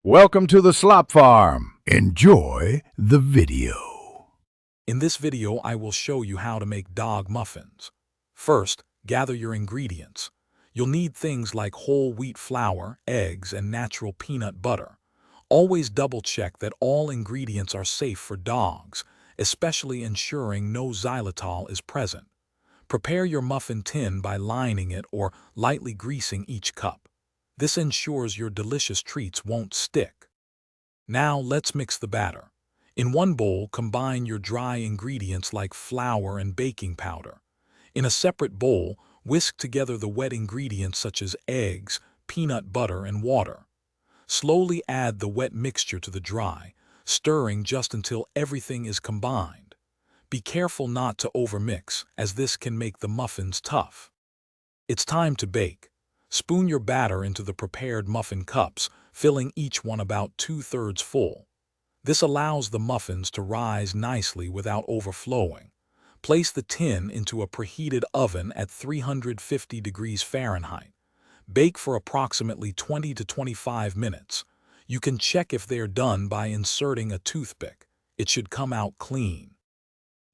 Welcome to the Slop Farm. Enjoy the video. In this video, I will show you how to make dog muffins. First, gather your ingredients. You'll need things like whole wheat flour, eggs, and natural peanut butter. Always double-check that all ingredients are safe for dogs, especially ensuring no xylitol is present. Prepare your muffin tin by lining it or lightly greasing each cup. This ensures your delicious treats won't stick. Now let's mix the batter. In one bowl, combine your dry ingredients like flour and baking powder. In a separate bowl, whisk together the wet ingredients such as eggs, peanut butter, and water. Slowly add the wet mixture to the dry, stirring just until everything is combined. Be careful not to overmix, as this can make the muffins tough. It's time to bake. Spoon your batter into the prepared muffin cups, filling each one about 2/3 full. This allows the muffins to rise nicely without overflowing. Place the tin into a preheated oven at 350 degrees Fahrenheit. Bake for approximately 20 to 25 minutes. You can check if they're done by inserting a toothpick. It should come out clean.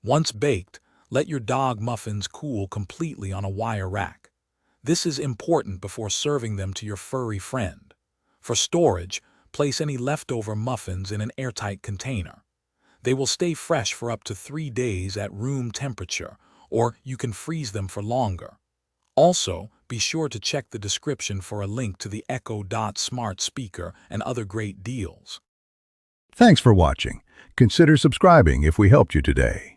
Once baked, let your dog muffins cool completely on a wire rack. This is important before serving them to your furry friend. For storage, place any leftover muffins in an airtight container. They will stay fresh for up to 3 days at room temperature, or you can freeze them for longer. Also, be sure to check the description for a link to the Echo Dot smart speaker and other great deals. Thanks for watching. Consider subscribing if we helped you today.